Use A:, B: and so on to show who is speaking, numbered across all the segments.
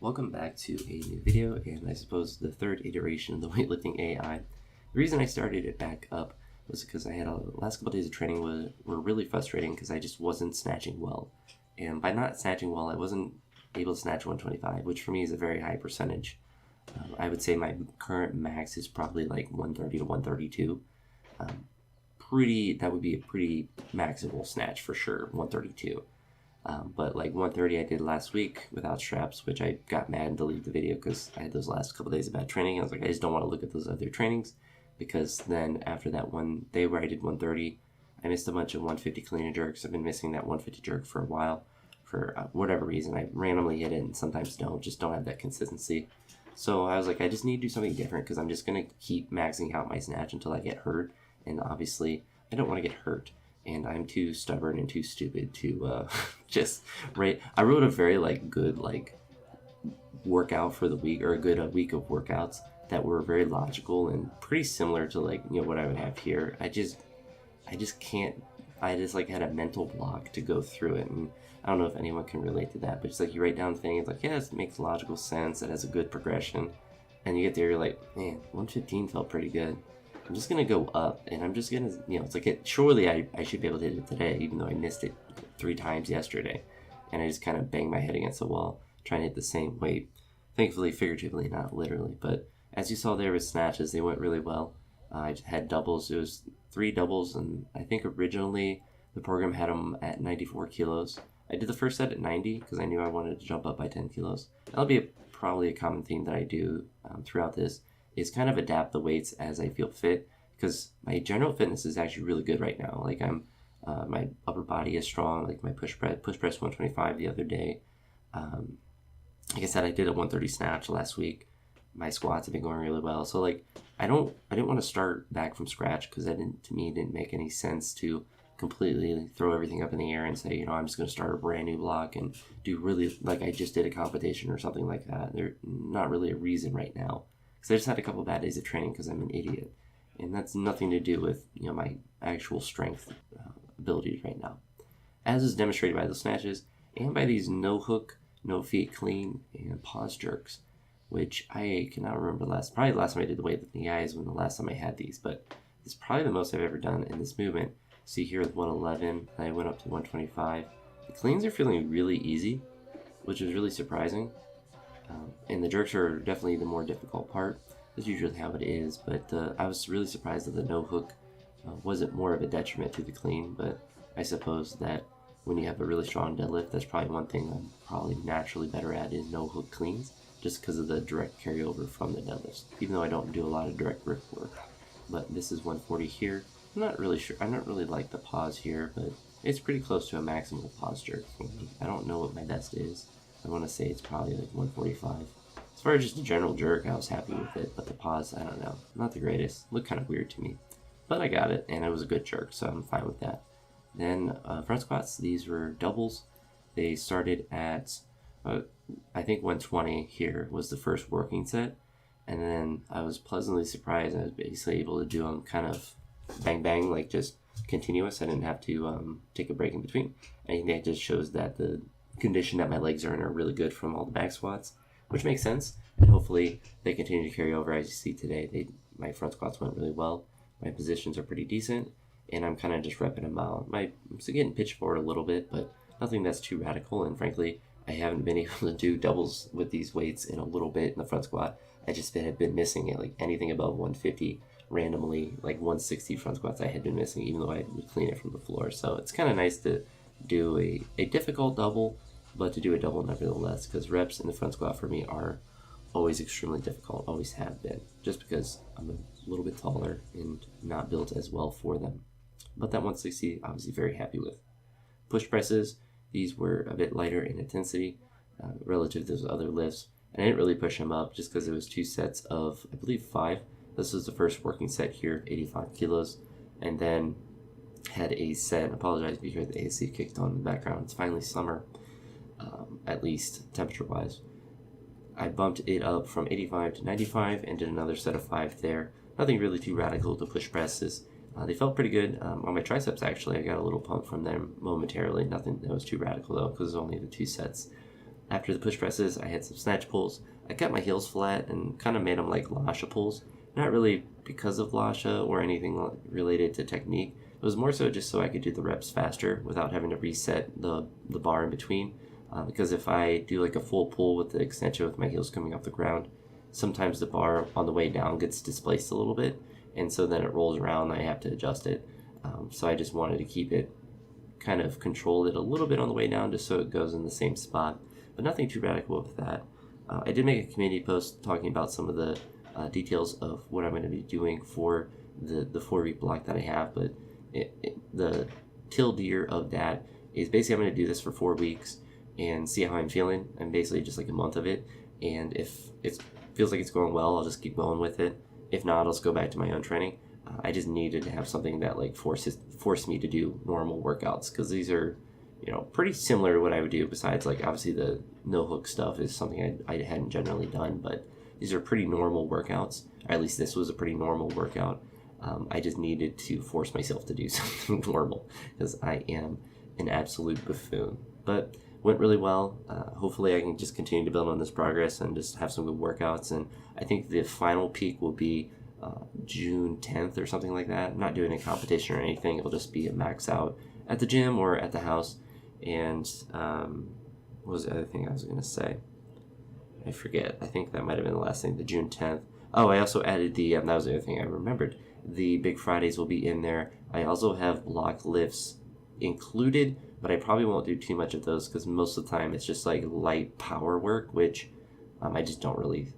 A: Welcome back to a new video, and I suppose the third iteration of the Weightlifting.Ai. The reason I started it back up was because I had last couple days of training were really frustrating because I just wasn't snatching well. And by not snatching well, I wasn't able to snatch 125, which for me is a very high percentage. I would say my current max is probably like 130 to 132. That would be a pretty maximal snatch for sure, 132. But like 130 I did last week without straps, which I got mad and deleted the video because I had those last couple days of bad training. I was like, I just don't want to look at those other trainings, because then after that one day where I did 130, I missed a bunch of 150 clean and jerks. I've been missing that 150 jerk for a while for whatever reason. I randomly hit it and sometimes just don't have that consistency. So I was like, I just need to do something different because I'm just going to keep maxing out my snatch until I get hurt. And obviously I don't want to get hurt. And I'm too stubborn and too stupid to I wrote a very good workout for the week, or a good week of workouts that were very logical and pretty similar to what I would have here. I just can't. I just had a mental block to go through it, and I don't know if anyone can relate to that. But it's you write down things yes, it makes logical sense. It has a good progression, and you get there, you're like, man, 115 felt pretty good. I'm just going to go up, and I'm just going to, it's surely I should be able to hit it today, even though I missed it 3 times yesterday. And I just kind of banged my head against the wall, trying to hit the same weight. Thankfully, figuratively, not literally. But as you saw there with snatches, they went really well. I had doubles. It was 3 doubles, and I think originally the program had them at 94 kilos. I did the first set at 90 because I knew I wanted to jump up by 10 kilos. That'll be probably a common theme that I do throughout this. Is kind of adapt the weights as I feel fit, because my general fitness is actually really good right now. My upper body is strong. My push press 125 the other day. Like I said, I did a 130 snatch last week. My squats have been going really well. So I didn't want to start back from scratch, because to me it didn't make any sense to completely throw everything up in the air and say, I'm just going to start a brand new block and do really I just did a competition or something like that. There's not really a reason right now. Because I just had a couple bad days of training because I'm an idiot. And that's nothing to do with my actual strength abilities right now. As is demonstrated by those snatches and by these no hook, no feet clean, and pause jerks, which I cannot remember probably the last time I did the Weightlifting.Ai is when the last time I had these, but it's probably the most I've ever done in this movement. See here with 111, I went up to 125. The cleans are feeling really easy, which is really surprising. And the jerks are definitely the more difficult part. That's usually how it is, but I was really surprised that the no hook wasn't more of a detriment to the clean. But I suppose that when you have a really strong deadlift, that's probably one thing I'm probably naturally better at, is no hook cleans, just because of the direct carryover from the deadlifts, even though I don't do a lot of direct grip work. But this is 140 here. I'm not really sure. I don't really like the pause here, but it's pretty close to a maximal pause jerk for me. I don't know what my best is. I want to say it's probably 145. As far as just a general jerk, I was happy with it, but the pause, I don't know. Not the greatest. Looked kind of weird to me. But I got it, and it was a good jerk, so I'm fine with that. Then front squats, these were doubles. They started at, I think 120 here was the first working set. And then I was pleasantly surprised. I was basically able to do them kind of bang bang, just continuous. I didn't have to take a break in between. I think that just shows that the condition that my legs are in are really good from all the back squats, which makes sense, and hopefully they continue to carry over. As you see today, my front squats went really well. My positions are pretty decent, and I'm kind of just repping them out. I'm still getting pitched forward a little bit, but nothing that's too radical, and frankly, I haven't been able to do doubles with these weights in a little bit in the front squat. I just have been missing it, anything above 150, randomly, 160 front squats I had been missing, even though I would clean it from the floor. So it's kind of nice to do a difficult double, but to do a double nevertheless, because reps in the front squat for me are always extremely difficult, always have been, just because I'm a little bit taller and not built as well for them. But that 160, obviously very happy with. Push presses, these were a bit lighter in intensity relative to those other lifts, and I didn't really push them up just because it was 2 sets of, I believe, 5. This was the first working set here, 85 kilos, and then had a set, apologize if you hear the AC kicked on in the background, it's finally summer. At least temperature-wise. I bumped it up from 85 to 95 and did another set of 5 there. Nothing really too radical to push presses. They felt pretty good. On my triceps, actually, I got a little pump from them momentarily. Nothing that was too radical, though, because it was only the 2 sets. After the push presses, I had some snatch pulls. I kept my heels flat and kind of made them like Lasha pulls. Not really because of Lasha or anything related to technique. It was more so just so I could do the reps faster without having to reset the bar in between. Because if I do like a full pull with the extension with my heels coming off the ground, sometimes the bar on the way down gets displaced a little bit, and so then it rolls around and I have to adjust it. So I just wanted to keep it, kind of control it a little bit on the way down just so it goes in the same spot, but nothing too radical with that. I did make a community post talking about some of the details of what I'm going to be doing for the 4-week block that I have, but the till deer of that is basically I'm going to do this for 4 weeks and see how I'm feeling. I'm basically just like a month of it, and if it feels like it's going well, I'll just keep going with it. If not, I'll just go back to my own training. I just needed to have something that like forced me to do normal workouts, because these are, pretty similar to what I would do. Besides, like, obviously the no hook stuff is something I hadn't generally done, but these are pretty normal workouts. Or at least this was a pretty normal workout. I just needed to force myself to do something normal because I am an absolute buffoon. But went really well. Hopefully I can just continue to build on this progress and just have some good workouts. And I think the final peak will be June 10th or something like that. I'm not doing a competition or anything. It'll just be a max out at the gym or at the house. And what was the other thing I was going to say? I forget. I think that might have been the last thing, the June 10th. Oh, I also added that was the other thing I remembered. The Big Fridays will be in there. I also have block lifts included, but I probably won't do too much of those because most of the time it's just like light power work, which I just don't really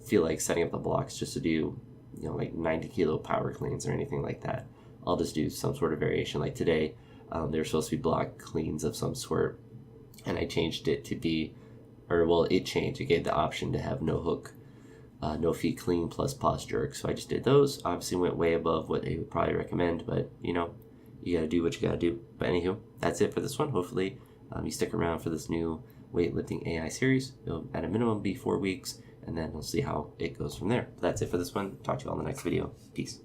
A: feel like setting up the blocks just to do, like 90 kilo power cleans or anything like that. I'll just do some sort of variation. Like today, they were supposed to be block cleans of some sort, and I changed it to be, it changed. It gave the option to have no hook, no feet clean plus pause jerk. So I just did those. Obviously went way above what they would probably recommend, but you gotta do what you gotta do. But anywho, that's it for this one. Hopefully you stick around for this new Weightlifting.AI series. It'll at a minimum be 4 weeks, and then we'll see how it goes from there. But that's it for this one. Talk to you all in the next video. Peace.